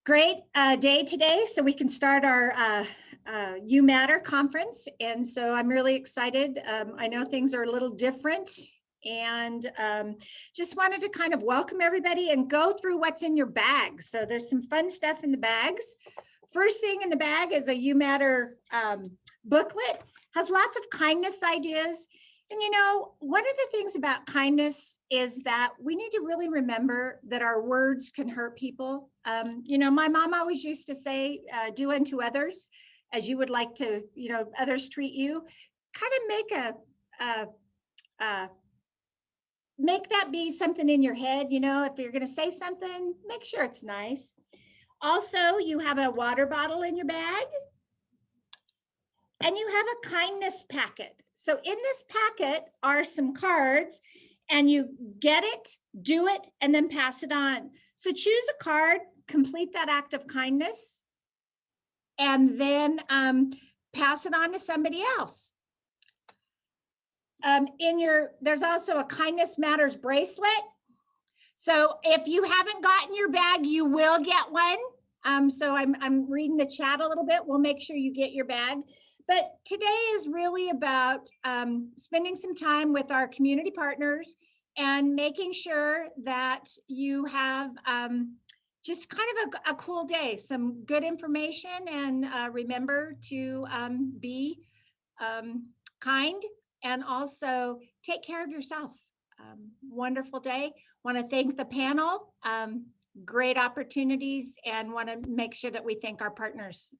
Great day today, so we can start our You Matter conference. And so I'm really excited. I know things are a little different, and just wanted to kind of welcome everybody and go through what's in your bag. So there's some fun stuff in the bags. First thing in the bag is a You Matter booklet. Has lots of kindness ideas. And you know, one of the things about kindness is that we need to really remember that our words can hurt people. You know, my mom always used to say, do unto others as you would like to, you know, others treat you. Kind of make that be something in your head. You know, if you're going to say something, make sure it's nice. Also, you have a water bottle in your bag. And you have a kindness packet. So in this packet are some cards, and you get it, do it, and then pass it on. So choose a card, complete that act of kindness, and then pass it on to somebody else. There's also a Kindness Matters bracelet. So if you haven't gotten your bag, you will get one. So I'm reading the chat a little bit. We'll make sure you get your bag. But today is really about spending some time with our community partners and making sure that you have just kind of a cool day, some good information, and remember to be kind and also take care of yourself. Wonderful day. Want to thank the panel. Great opportunities, and want to make sure that we thank our partners.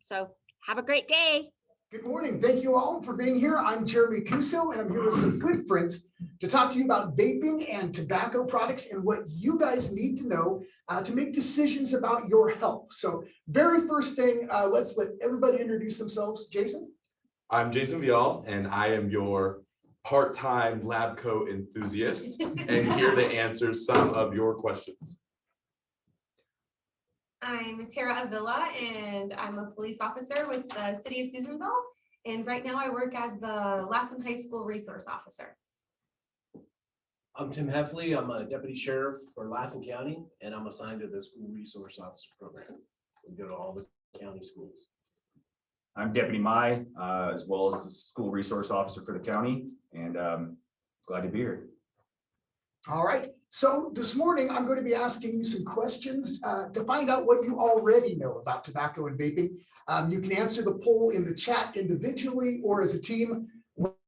So have a great day. Good morning. Thank you all for being here. I'm Jeremy Cuso, and I'm here with some good friends to talk to you about vaping and tobacco products and what you guys need to know to make decisions about your health. So very first thing, let's let everybody introduce themselves. Jason? I'm Jason Vial, and I am your part-time lab coat enthusiast and here to answer some of your questions. I'm Tara Avila, and I'm a police officer with the city of Susanville. And right now I work as the Lassen High School resource officer. I'm Tim Heffley. I'm a deputy sheriff for Lassen County, and I'm assigned to the school resource officer program. We go to all the county schools. I'm Deputy Mai, as well as the school resource officer for the county, and glad to be here. All right. So this morning, I'm going to be asking you some questions to find out what you already know about tobacco and vaping. You can answer the poll in the chat individually or as a team.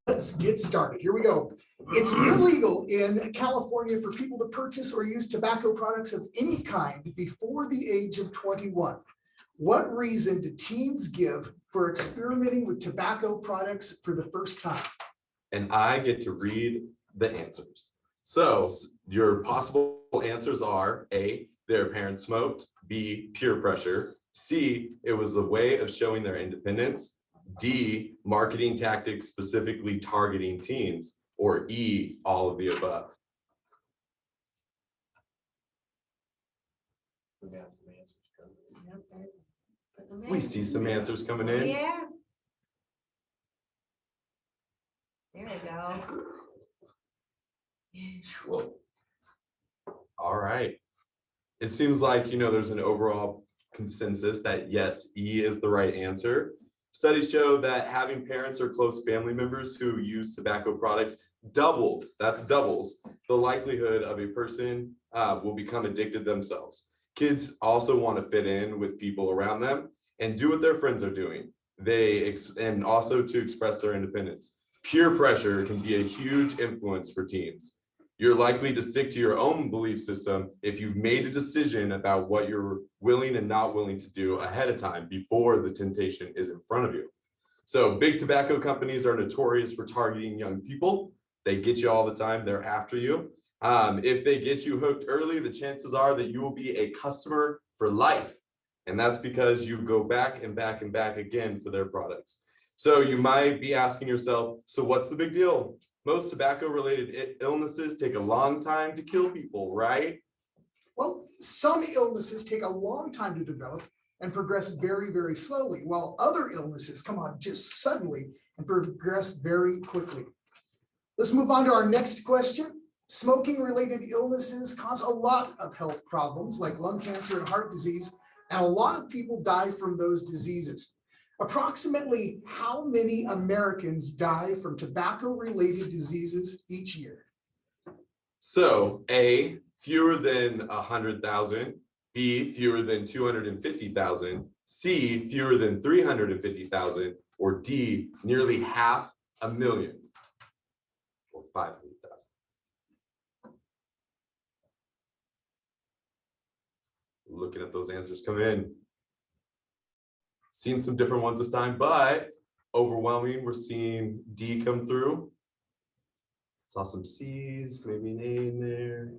Let's get started. Here we go. It's illegal in California for people to purchase or use tobacco products of any kind before the age of 21. What reason do teens give for experimenting with tobacco products for the first time? And I get to read the answers. So your possible answers are A, their parents smoked, B, peer pressure, C, it was a way of showing their independence, D, marketing tactics specifically targeting teens, or E, all of the above. We see some answers coming in. Yeah. There we go. Well, all right. It seems like, you know, there's an overall consensus that yes, E is the right answer. Studies show that having parents or close family members who use tobacco products doubles the likelihood of a person will become addicted themselves. Kids also want to fit in with people around them and do what their friends are doing. And also to express their independence. Peer pressure can be a huge influence for teens. You're likely to stick to your own belief system if you've made a decision about what you're willing and not willing to do ahead of time before the temptation is in front of you. So big tobacco companies are notorious for targeting young people. They get you all the time. They're after you. If they get you hooked early, the chances are that you will be a customer for life. And that's because you go back and back and back again for their products. So you might be asking yourself, so what's the big deal? Most tobacco-related illnesses take a long time to kill people, right? Well, some illnesses take a long time to develop and progress very, very slowly, while other illnesses come on just suddenly and progress very quickly. Let's move on to our next question. Smoking-related illnesses cause a lot of health problems like lung cancer and heart disease, and a lot of people die from those diseases. Approximately how many Americans die from tobacco-related diseases each year? So A, fewer than 100,000, B, fewer than 250,000, C, fewer than 350,000, or D, nearly 500,000 or 500,000. Looking at those answers come in. Seen some different ones this time, but overwhelming, we're seeing D come through. Saw some C's, maybe an A in there.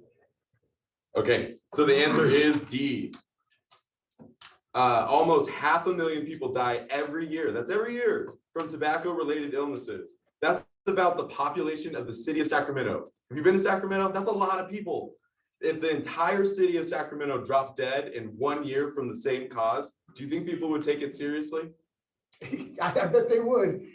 Okay, so the answer is D. Almost 500,000 people die every year. That's every year from tobacco-related illnesses. That's about the population of the city of Sacramento. Have you been to Sacramento? That's a lot of people. If the entire city of Sacramento dropped dead in 1 year from the same cause, do you think people would take it seriously? I bet they would.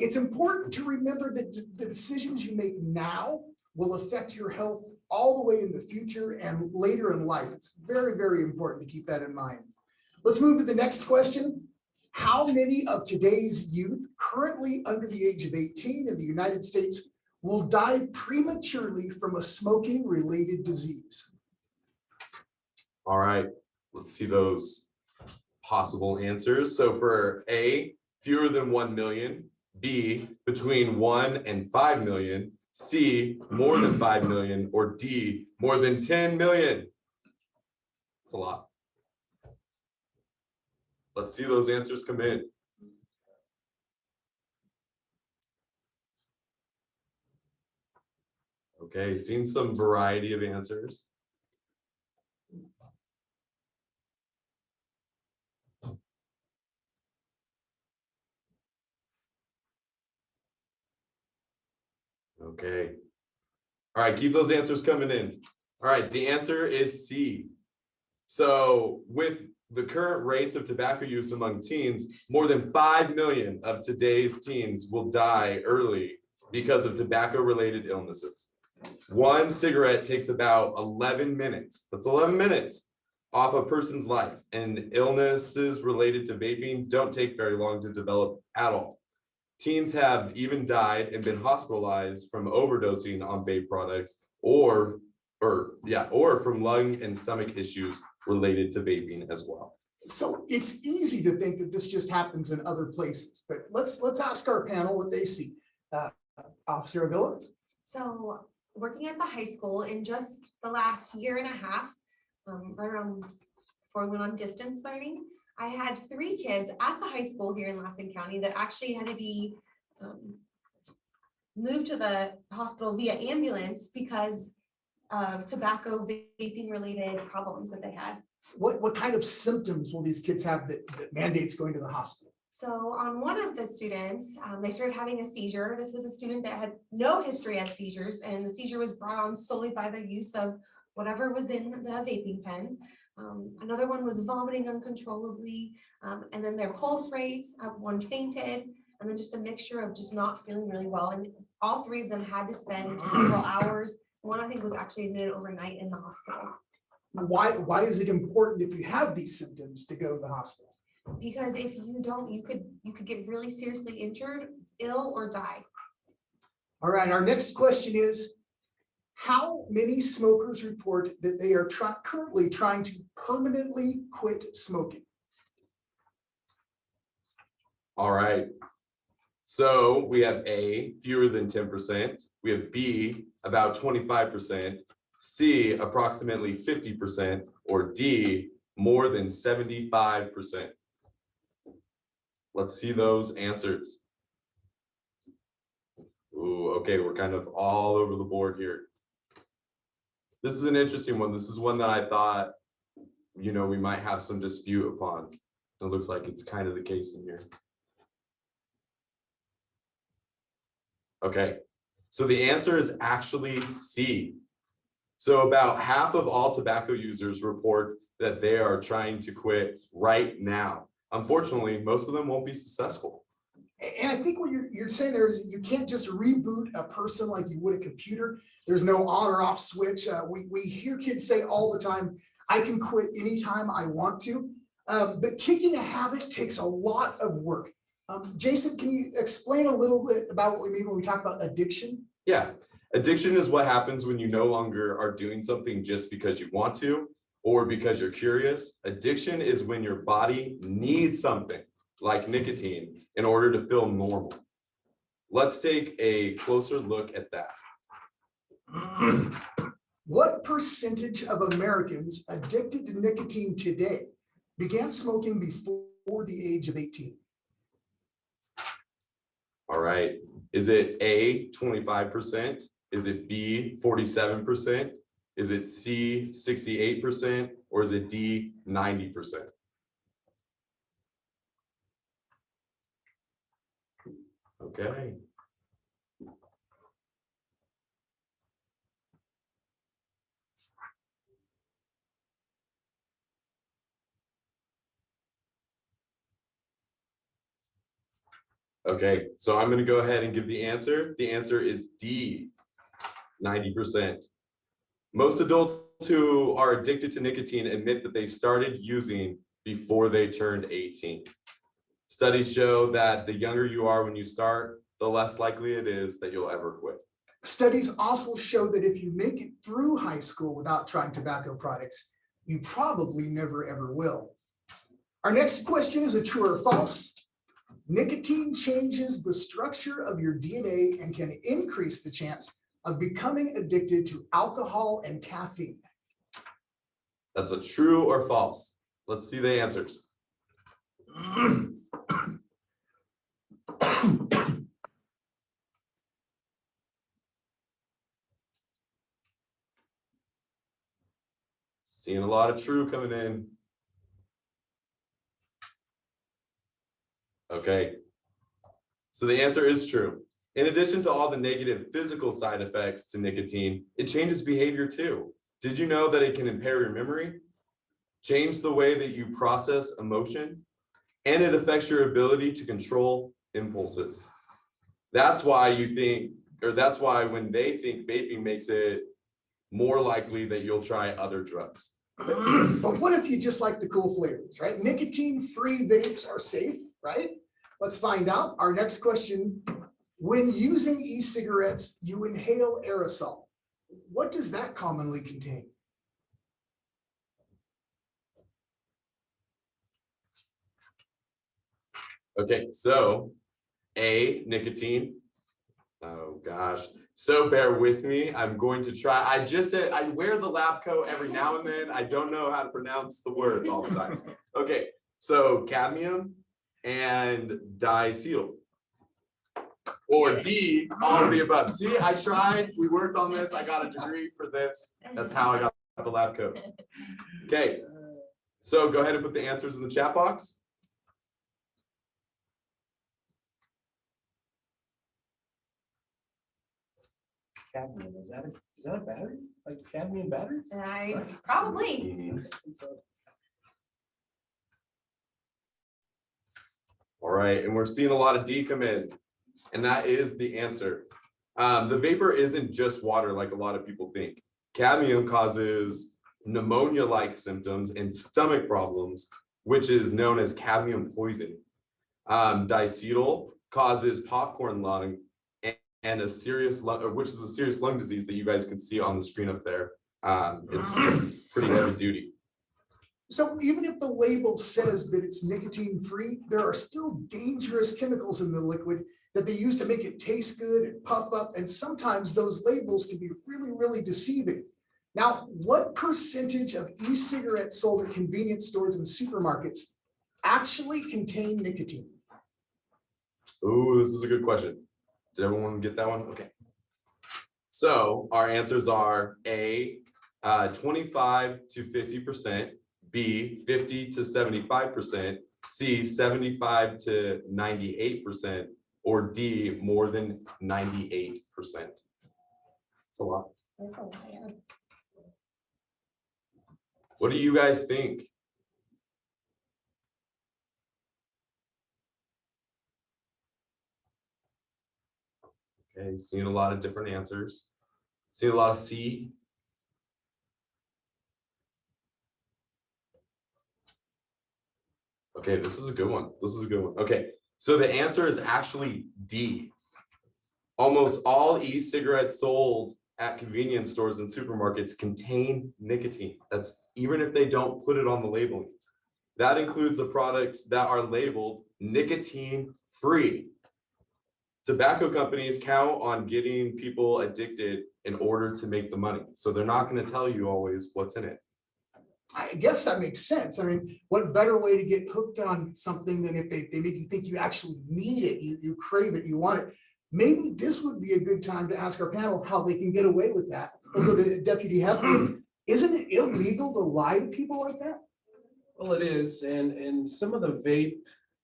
It's important to remember that the decisions you make now will affect your health all the way in the future and later in life. It's very, very important to keep that in mind. Let's move to the next question. How many of today's youth currently under the age of 18 in the United States will die prematurely from a smoking-related disease? All right, let's see those possible answers. So for A, fewer than 1 million, B, between 1 and 5 million, C, more than 5 million, or D, more than 10 million. That's a lot. Let's see those answers come in. Okay, seen some variety of answers. Okay. All right, keep those answers coming in. All right, the answer is C. So with the current rates of tobacco use among teens, more than 5 million of today's teens will die early because of tobacco-related illnesses. One cigarette takes about 11 minutes. That's 11 minutes off a person's life, and illnesses related to vaping don't take very long to develop at all. Teens have even died and been hospitalized from overdosing on vape products or from lung and stomach issues related to vaping as well. So it's easy to think that this just happens in other places, but let's ask our panel what they see. Officer Avila? So working at the high school in just the last year and a half, right around before we went on distance learning, I had 3 kids at the high school here in Lassen County that actually had to be moved to the hospital via ambulance because of tobacco vaping related problems that they had. What kind of symptoms will these kids have that mandates going to the hospital? So on one of the students, they started having a seizure. This was a student that had no history of seizures, and the seizure was brought on solely by the use of whatever was in the vaping pen. Another one was vomiting uncontrollably, and then their pulse rates, one fainted, and then just a mixture of just not feeling really well. And all 3 of them had to spend several hours. One, I think, was actually admitted overnight in the hospital. Why is it important if you have these symptoms to go to the hospital? Because if you don't, you could get really seriously injured, ill, or die. All right, our next question is, how many smokers report that they are currently trying to permanently quit smoking? All right. So we have A, fewer than 10%. We have B, about 25%. C, approximately 50%. Or D, more than 75%. Let's see those answers. Ooh, okay, we're kind of all over the board here. This is an interesting one. This is one that I thought, we might have some dispute upon. It looks like it's kind of the case in here. Okay, so the answer is actually C. So about half of all tobacco users report that they are trying to quit right now. Unfortunately, most of them won't be successful. And I think what you're saying there is you can't just reboot a person like you would a computer. There's no on or off switch. We hear kids say all the time, I can quit anytime I want to. But kicking a habit takes a lot of work. Jason, can you explain a little bit about what we mean when we talk about addiction? Yeah, addiction is what happens when you no longer are doing something just because you want to or because you're curious. Addiction is when your body needs something like nicotine in order to feel normal. Let's take a closer look at that. What percentage of Americans addicted to nicotine today began smoking before the age of 18? All right, is it A, 25%? Is it B, 47%? Is it C, 68%? Or is it D, 90%? Okay. Okay, so I'm going to go ahead and give the answer. The answer is D, 90%. Most adults who are addicted to nicotine admit that they started using before they turned 18. Studies show that the younger you are when you start, the less likely it is that you'll ever quit. Studies also show that if you make it through high school without trying tobacco products, you probably never ever will. Our next question is a true or false. Nicotine changes the structure of your DNA and can increase the chance of becoming addicted to alcohol and caffeine. That's a true or false. Let's see the answers. Seeing a lot of true coming in. Okay, so the answer is true. In addition to all the negative physical side effects to nicotine, it changes behavior too. Did you know that it can impair your memory, change the way that you process emotion, and it affects your ability to control impulses? That's why you think, or that's why when they think vaping makes it more likely that you'll try other drugs. But what if you just like the cool flavors, right? Nicotine-free vapes are safe, right? Let's find out. Our next question, when using e-cigarettes, you inhale aerosol. What does that commonly contain? Okay, so A, nicotine. Oh gosh, so bear with me. I'm going to try. I just said I wear the lab coat every now and then. I don't know how to pronounce the words all the time. Okay, so cadmium and diacetyl. Or D, all of the above. See, I tried. We worked on this. I got a degree for this. That's how I got the lab coat. Okay, so go ahead and put the answers in the chat box. Cadmium, is that a battery? Like cadmium batteries? Probably. All right, and we're seeing a lot of D come in, and that is the answer. The vapor isn't just water like a lot of people think. Cadmium causes pneumonia-like symptoms and stomach problems, which is known as cadmium poisoning. Diacetyl causes popcorn lung and a serious lung, which is a serious lung disease that you guys can see on the screen up there. It's pretty heavy duty. So even if the label says that it's nicotine-free, there are still dangerous chemicals in the liquid that they use to make it taste good and puff up. And sometimes those labels can be really, really deceiving. Now, what percentage of e-cigarettes sold at convenience stores and supermarkets actually contain nicotine? Ooh, this is a good question. Did everyone get that one? Okay. So our answers are A, 25 to 50%, B, 50 to 75%, C, 75 to 98%, or D, more than 98%. That's a lot. That's a lot, yeah. What do you guys think? Okay, seeing a lot of different answers. Seeing a lot of C. Okay, this is a good one. This is a good one. Okay, so the answer is actually D. Almost all e-cigarettes sold at convenience stores and supermarkets contain nicotine. That's even if they don't put it on the labeling. That includes the products that are labeled nicotine-free. Tobacco companies count on getting people addicted in order to make the money. So they're not going to tell you always what's in it. I guess that makes sense. I mean, what better way to get hooked on something than if they make you think you actually need it, you crave it, you want it. Maybe this would be a good time to ask our panel how they can get away with that. We'll go to Deputy Heflin. Isn't it illegal to lie to people like that? Well, it is, and some of the vape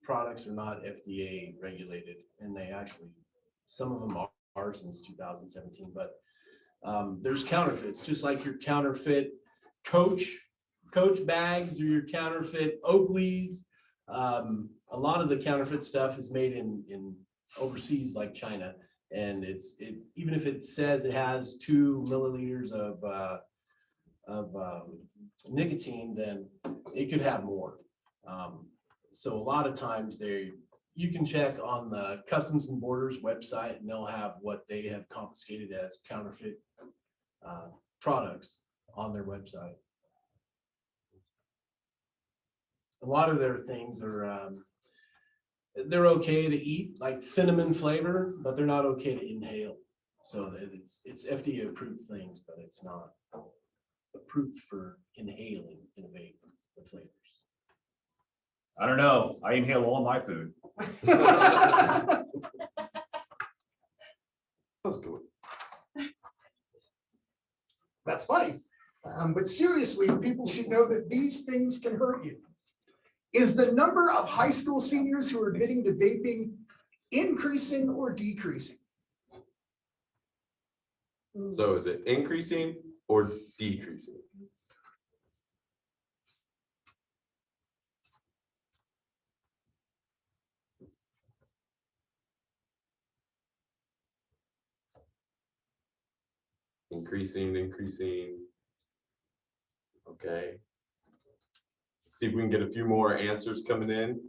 products are not FDA regulated, and they actually, some of them are since 2017, but there's counterfeits, just like your counterfeit Coach bags or your counterfeit Oakleys. A lot of the counterfeit stuff is made in overseas like China, and even if it says it has 2 milliliters of nicotine, then it could have more. So a lot of times you can check on the Customs and Borders website, and they'll have what they have confiscated as counterfeit products on their website. A lot of their things are they're okay to eat, like cinnamon flavor, but they're not okay to inhale. So it's FDA approved things, but it's not approved for inhaling in a vape with flavors. I don't know. I inhale all my food. That's good. That's funny. But seriously, people should know that these things can hurt you. Is the number of high school seniors who are admitting to vaping increasing or decreasing? So is it increasing or decreasing? Increasing. Okay. Let's see if we can get a few more answers coming in.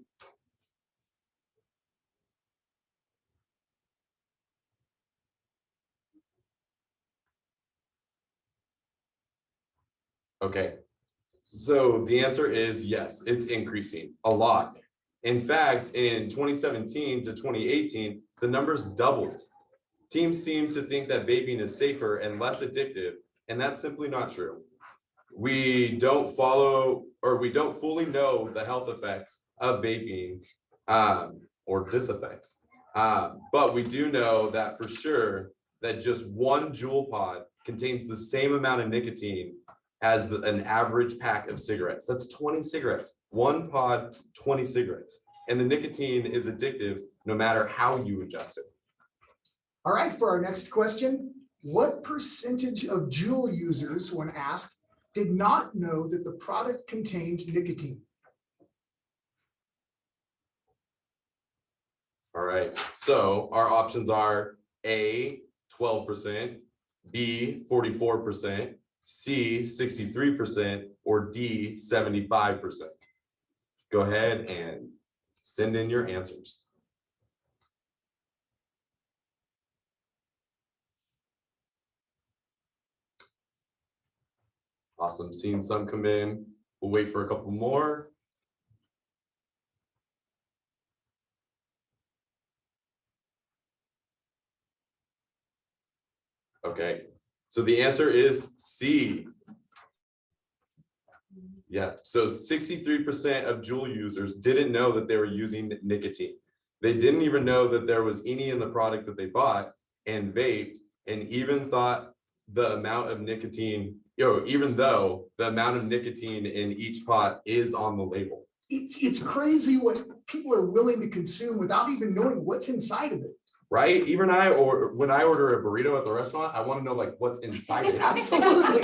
Okay, so the answer is yes, it's increasing a lot. In fact, in 2017 to 2018, the numbers doubled. Teams seem to think that vaping is safer and less addictive, and that's simply not true. We don't fully know the health effects of vaping or diseffects. But we do know that for sure that just one Juul pod contains the same amount of nicotine as an average pack of cigarettes. That's 20 cigarettes, one pod, 20 cigarettes. And the nicotine is addictive no matter how you ingest it. All right, for our next question, what percentage of Juul users, when asked, did not know that the product contained nicotine? All right, so our options are A, 12%, B, 44%, C, 63%, or D, 75%. Go ahead and send in your answers. Awesome, seeing some come in. We'll wait for a couple more. Okay, so the answer is C. Yeah, so 63% of Juul users didn't know that they were using nicotine. They didn't even know that there was any in the product that they bought and vaped, and even thought the amount of nicotine, even though the amount of nicotine in each pot is on the label. It's crazy what people are willing to consume without even knowing what's inside of it. Right? Even when I order a burrito at the restaurant, I want to know like what's inside it. Absolutely.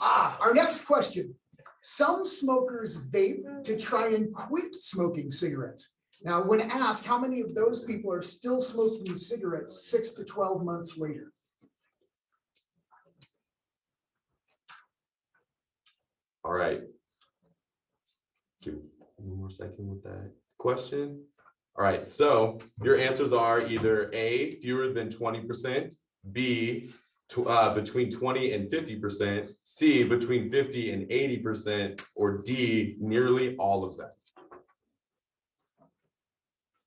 Our next question. Some smokers vape to try and quit smoking cigarettes. Now, when asked, how many of those people are still smoking cigarettes 6 to 12 months later? All right. One more second with that question. All right, so your answers are either A, fewer than 20%, B, between 20 and 50%, C, between 50 and 80%, or D, nearly all of them.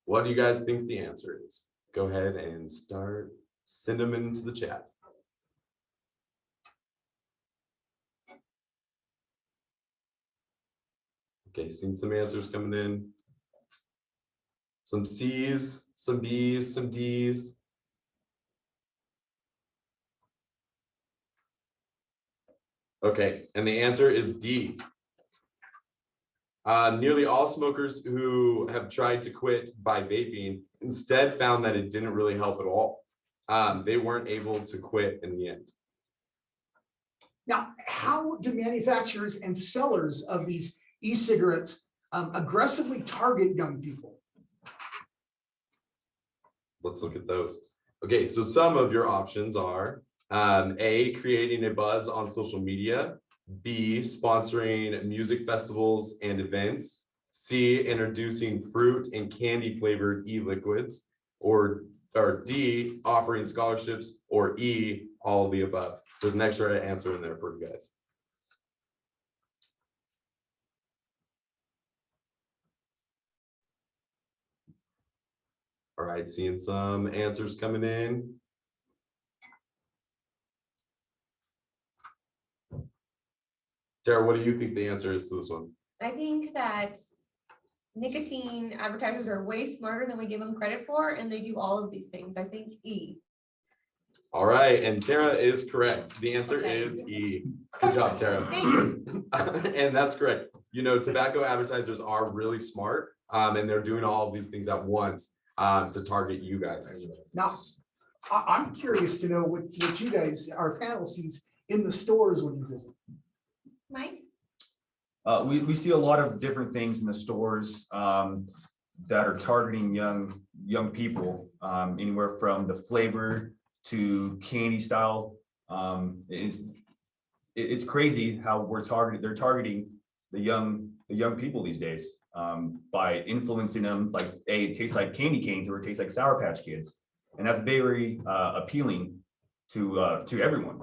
What do you guys think the answer is? Go ahead and send them into the chat. Okay, seeing some answers coming in. Some C's, some B's, some D's. Okay, and the answer is D. Nearly all smokers who have tried to quit by vaping instead found that it didn't really help at all. They weren't able to quit in the end. Now, how do manufacturers and sellers of these e-cigarettes aggressively target young people? Let's look at those. Okay, so some of your options are A, creating a buzz on social media, B, sponsoring music festivals and events, C, introducing fruit and candy flavored e-liquids, or D, offering scholarships, or E, all of the above. There's an extra answer in there for you guys. All right, seeing some answers coming in. Tara, what do you think the answer is to this one? I think that nicotine advertisers are way smarter than we give them credit for, and they do all of these things. I think E. All right, and Tara is correct. The answer is E. Good job, Tara. Thank you. And that's correct. You know, tobacco advertisers are really smart, and they're doing all of these things at once to target you guys. Now, I'm curious to know what you guys, our panel, sees in the stores when you visit. Mike? We see a lot of different things in the stores that are targeting young people, anywhere from the flavor to candy style. It's crazy how they're targeting the young people these days by influencing them like, hey, it tastes like candy canes or it tastes like Sour Patch Kids, and that's very appealing to everyone.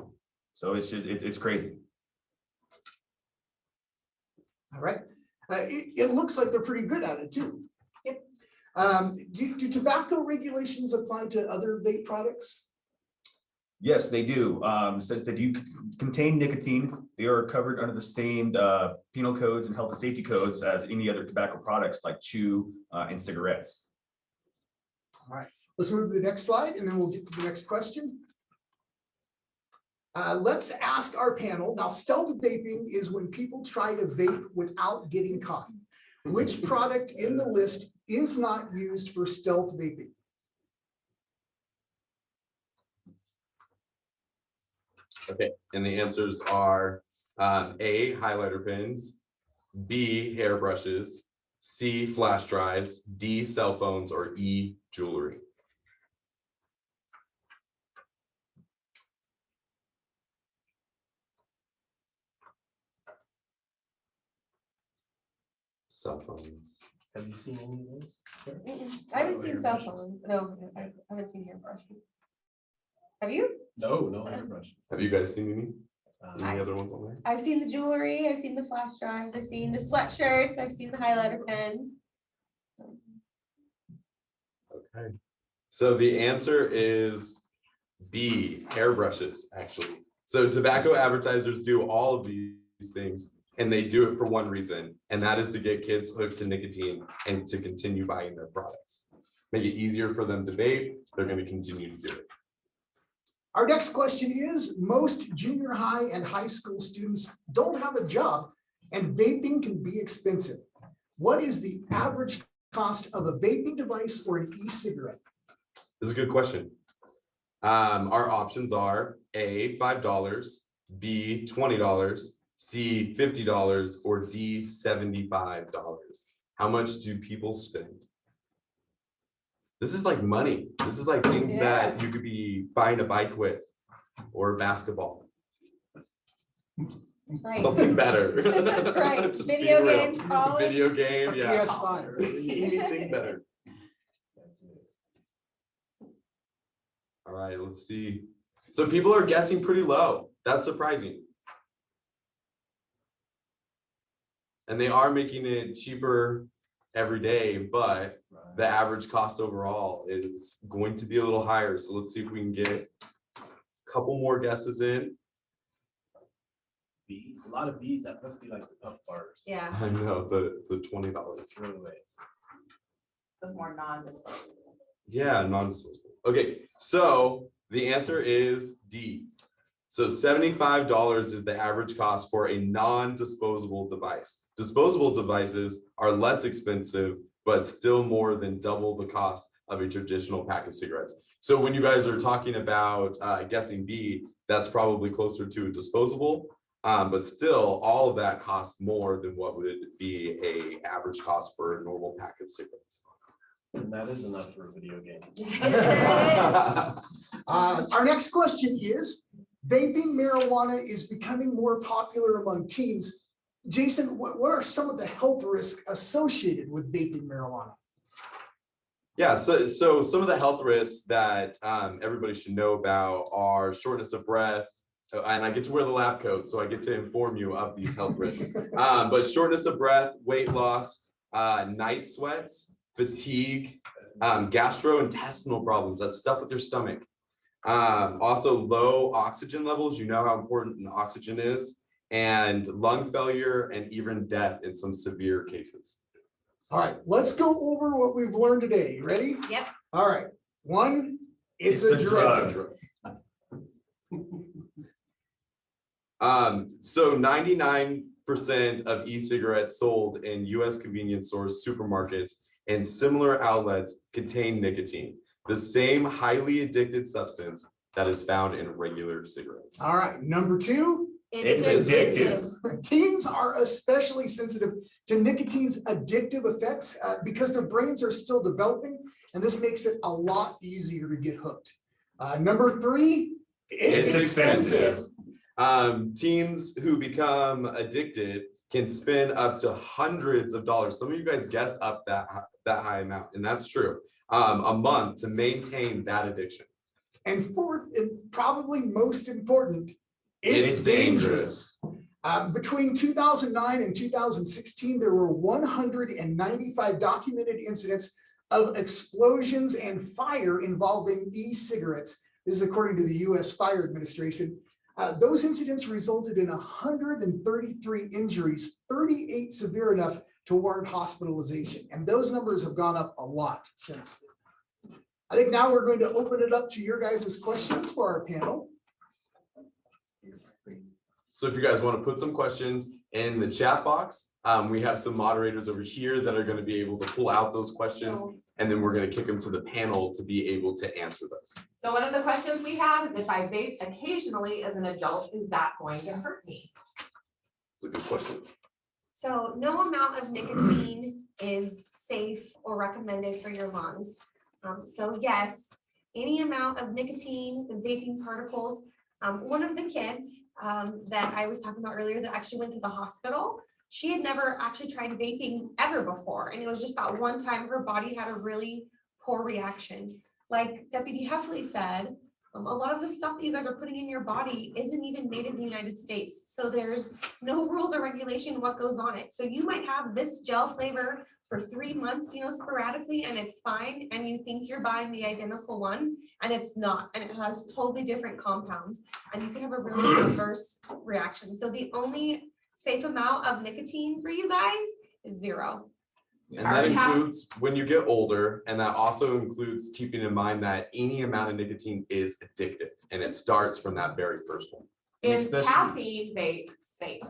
So it's crazy. All right. It looks like they're pretty good at it too. Yep. Do tobacco regulations apply to other vape products? Yes, they do. Says that you contain nicotine. They are covered under the same penal codes and health and safety codes as any other tobacco products like chew and cigarettes. All right. Let's move to the next slide and then we'll get to the next question. Let's ask our panel. Now, stealth vaping is when people try to vape without getting caught. Which product in the list is not used for stealth vaping? Okay, and the answers are A, highlighter pens, B, hairbrushes, C, flash drives, D, cell phones, or E, jewelry. Cell phones. Have you seen any of those? I haven't seen cell phones. No, I haven't seen hairbrushes. Have you? No hairbrushes. Have you guys seen any I- other ones on there? I've seen the jewelry, I've seen the flash drives, I've seen the sweatshirts, I've seen the highlighter pens. Okay, so the answer is B, hairbrushes, actually. So tobacco advertisers do all of these things, and they do it for one reason, and that is to get kids hooked to nicotine and to continue buying their products. Make it easier for them to vape, they're going to continue to do it. Our next question is, most junior high and high school students don't have a job and vaping can be expensive. What is the average cost of a vaping device or an e-cigarette? This is a good question. Our options are A, $5, B, $20, C, $50, or D, $75. How much do people spend? This is like money. This is like things that you could be buying a bike with or basketball. That's right. Something better. That's right. Just Video being real. game, call it. Video game, A yeah. PS5. Anything better. That's it. All right, let's see. So people are guessing pretty low. That's surprising. And they are making it cheaper every day, but Right. the average cost overall is going to be a little higher. So let's see if we can get a couple more guesses in. Bees, a lot of bees. That must be like the puff bars. Yeah. I know the $20. Throwaways. Was more non-disposable. Yeah, non-disposable. Okay, so the answer is D. So $75 is the average cost for a non-disposable device. Disposable devices are less expensive, but still more than double the cost of a traditional pack of cigarettes. So when you guys are talking about guessing B, that's probably closer to a disposable, but still all of that costs more than what would be a average cost for a normal pack of cigarettes. And that is enough for a video game. Our next question is, vaping marijuana is becoming more popular among teens. Jason, what are some of the health risks associated with vaping marijuana? Yeah, so some of the health risks that everybody should know about are shortness of breath, and I get to wear the lab coat, so I get to inform you of these health risks. But shortness of breath, weight loss, night sweats, fatigue, gastrointestinal problems, that's stuff with your stomach. Also low oxygen levels, you know how important oxygen is, and lung failure and even death in some severe cases. All right, let's go over what we've learned today. You ready? Yep. All right. One, it's a It's a drug. So 99% of e-cigarettes sold in US convenience stores, supermarkets, and similar outlets contain nicotine, the same highly addictive substance that is found in regular cigarettes. All right, number two, It's addictive. teens are especially sensitive to nicotine's addictive effects because their brains are still developing, and this makes it a lot easier to get hooked. Number three, it's expensive. Teens who become addicted can spend up to hundreds of dollars. Some of you guys guessed up that high amount, and that's true. A month to maintain that addiction. And fourth, and probably most important, It's dangerous. Between 2009 and 2016, there were 195 documented incidents of explosions and fire involving e-cigarettes. This is according to the US Fire Administration. Those incidents resulted in 133 injuries, 38 severe enough to warrant hospitalization. And those numbers have gone up a lot since then. I think now we're going to open it up to your guys' questions for our panel. So if you guys want to put some questions in the chat box, we have some moderators over here that are going to be able to pull out those questions, and then we're going to kick them to the panel to be able to answer those. So one of the questions we have is, if I vape occasionally as an adult, is that going to hurt me? It's a good question. So no amount of nicotine is safe or recommended for your lungs. So yes, any amount of nicotine and vaping particles. One of the kids that I was talking about earlier that actually went to the hospital, she had never actually tried vaping ever before. And it was just that one time her body had a really poor reaction. Like Deputy Heffley said, a lot of the stuff that you guys are putting in your body isn't even made in the United States. So there's no rules or regulation what goes on it. So you might have this gel flavor for 3 months, sporadically, and it's fine. And you think you're buying the identical one, and it's not. And it has totally different compounds, and you can have a really adverse reaction. So the only safe amount of nicotine for you guys is 0. And that includes when you get older, and that also includes keeping in mind that any amount of nicotine is addictive, and it starts from that very first one. Is Especially- caffeine vape safe?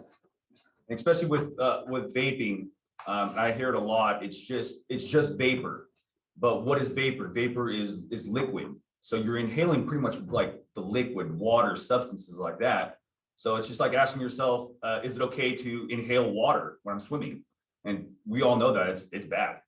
Especially with vaping, I hear it a lot. It's just vapor. But what is vapor? Vapor is liquid. So you're inhaling pretty much like the liquid, water, substances like that. So it's just like asking yourself, is it okay to inhale water when I'm swimming? And we all know that it's bad.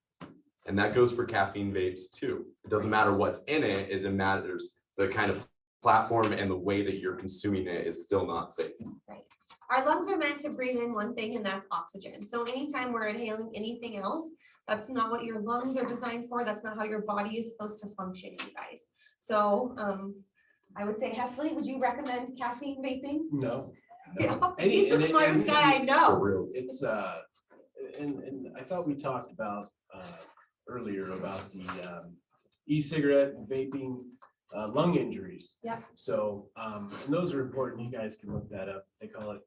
And that goes for caffeine vapes too. It doesn't matter what's in it, it matters the kind of platform and the way that you're consuming it is still not safe. Right. Our lungs are meant to breathe in one thing, and that's oxygen. So anytime we're inhaling anything else, that's not what your lungs are designed for. That's not how your body is supposed to function, you guys. So I would say, Heffley, would you recommend caffeine vaping? No. Yeah, And- he's the and- smartest and- guy I For know. real. It's, and I thought we talked about earlier about the e-cigarette and vaping lung injuries. Yeah. So, and those are important. You guys can look that up. They call it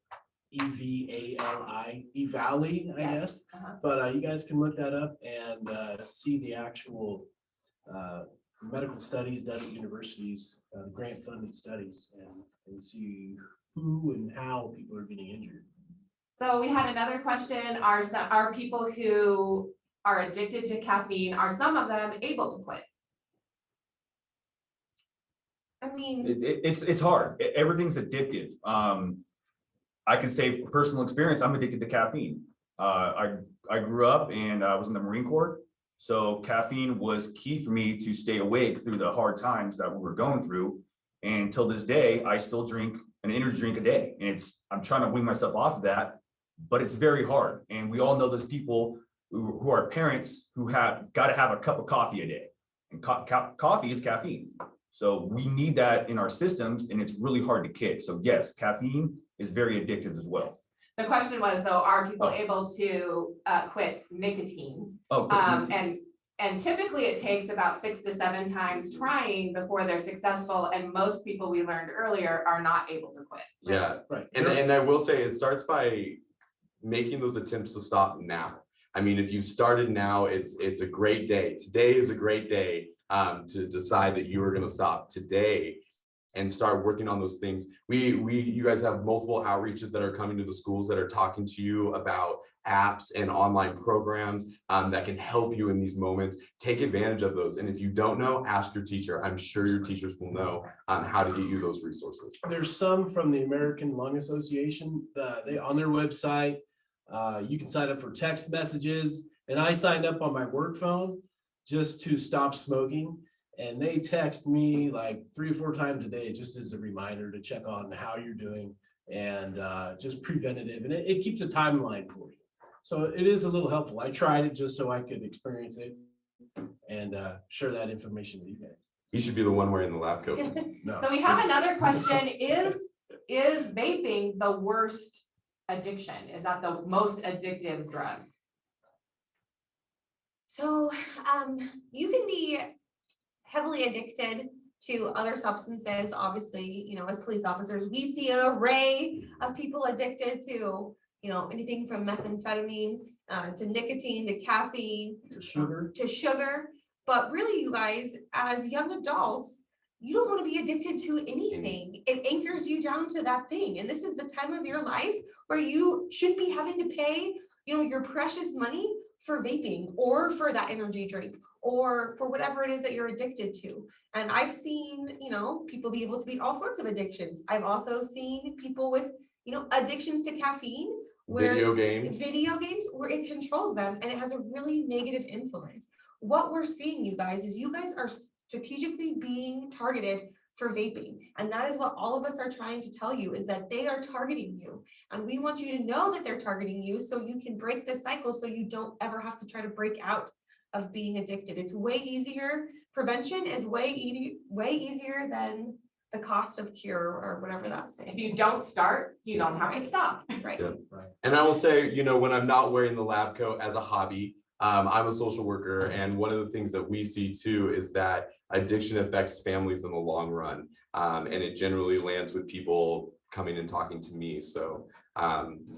EVALI, EVALI, I Yes. guess. Uh-huh. But you guys can look that up and see the actual medical studies done at universities, grant-funded studies, and see who and how people are getting injured. So we had another question, are people who are addicted to caffeine, are some of them able to quit? I mean, It's hard. Everything's addictive. I can say from personal experience, I'm addicted to caffeine. I grew up and I was in the Marine Corps. So caffeine was key for me to stay awake through the hard times that we were going through. And until this day, I still drink an energy drink a day. And I'm trying to wean myself off of that, but it's very hard. And we all know those people who are parents who have got to have a cup of coffee a day. And coffee is caffeine. So we need that in our systems, and it's really hard to kick. So yes, caffeine is very addictive as well. The question was though, are people able to quit nicotine? Oh, And typically it takes about 6 to 7 times trying before they're successful, and most people we learned earlier are not able to quit. Yeah, Right. and I will say it starts by making those attempts to stop now. I mean, if you started now, it's a great day. Today is a great day to decide that you are going to stop today and start working on those things. You guys have multiple outreaches that are coming to the schools that are talking to you about apps and online programs that can help you in these moments. Take advantage of those. And if you don't know, ask your teacher. I'm sure your teachers will know how to get you those resources. There's some from the American Lung Association, they on their website. You can sign up for text messages, and I signed up on my work phone just to stop smoking. And they text me like 3 or 4 times a day, just as a reminder to check on how you're doing and just preventative. And it keeps a timeline for you. So it is a little helpful. I tried it just so I could experience it and share that information with you guys. You should be the one wearing the lab coat. No. So we have another question, is vaping the worst addiction? Is that the most addictive drug? so you can be heavily addicted to other substances. Obviously, you know, as police officers, we see an array of people addicted to, you know, anything from methamphetamine to nicotine to caffeine to sugar. But really, you guys, as young adults, you don't want to be addicted to anything. It anchors you down to that thing. And this is the time of your life where you should be having to pay, you know, your precious money for vaping or for that energy drink or for whatever it is that you're addicted to. And I've seen, you know, people be able to beat all sorts of addictions. I've also seen people with, you know, addictions to caffeine, where Video games. where it controls them and it has a really negative influence. What we're seeing, you guys, is you guys are strategically being targeted for vaping. And that is what all of us are trying to tell you, is that they are targeting you. And we want you to know that they're targeting you so you can break this cycle, so you don't ever have to try to break out of being addicted. It's way easier. Prevention is way easier than the cost of cure, or whatever that's If saying. you don't start, you don't have to stop. Right. Yeah. Right. And I will say, you know, when I'm not wearing the lab coat as a hobby, I'm a social worker. And one of the things that we see too is that addiction affects families in the long run. And it generally lands with people coming and talking to me. So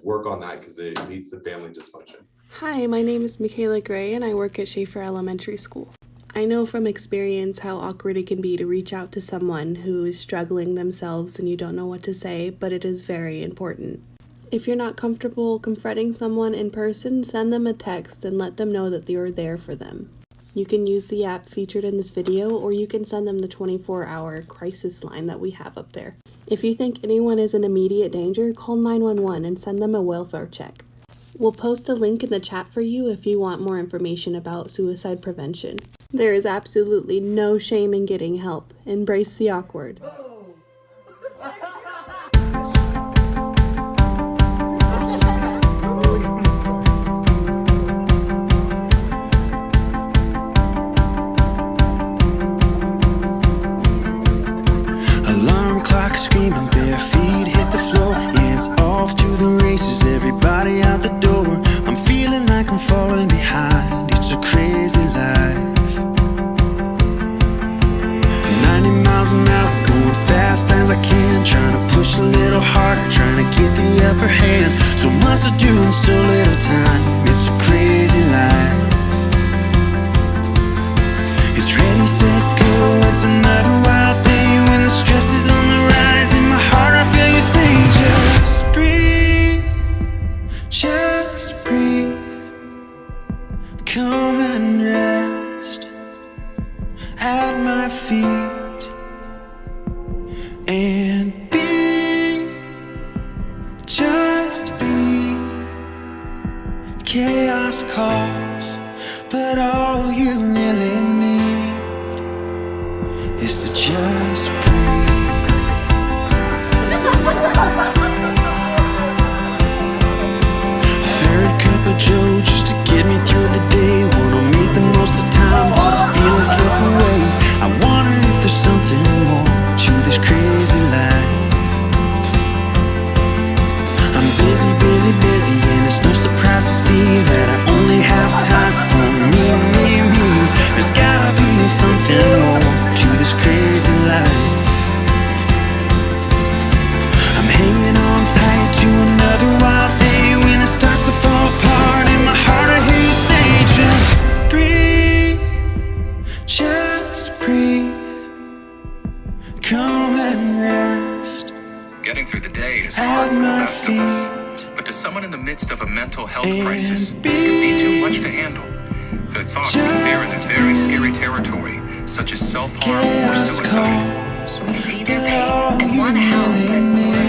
work on that because it leads to family dysfunction. Hi, my name is Michaela Gray and I work at Schaefer Elementary School. I know from experience how awkward it can be to reach out to someone who is struggling themselves and you don't know what to say, but it is very important. If you're not comfortable confronting someone in person, send them a text and let them know that you're there for them. You can use the app featured in this video, or you can send them the 24-hour crisis line that we have up there. If you think anyone is in immediate danger, call 911 and send them a welfare check. We'll post a link in the chat for you if you want more information about suicide prevention. There is absolutely no shame in getting help. Embrace the awkward. So much to do in so little time. It's a crazy life. It's ready, set, go. It's another wild day when the stress is on the rise. In my heart I feel you say, just breathe, just breathe. Come and rest at my feet and be, just be. Chaos calls, but all you really need is to just breathe. Third cup of Joe just to get me through the day. Wanna make the most of time, but I feel it slip away. I wonder if there's something more to this crazy life. I'm busy, busy, busy, and it's no surprise to see that I only have time for me, me, me. There's gotta be something more to this crazy life. I'm hanging on tight to another wild day when it starts to fall apart. In my heart I hear you say, just breathe, just breathe. Come and rest Getting through the day is at hard for the my best of us. feet But to someone in the midst of a mental health and crisis, it can be too much to handle. Their thoughts can veer into very scary territory, such as self-harm or chaos suicide. calls, We see their but pain all and you want to help, really but need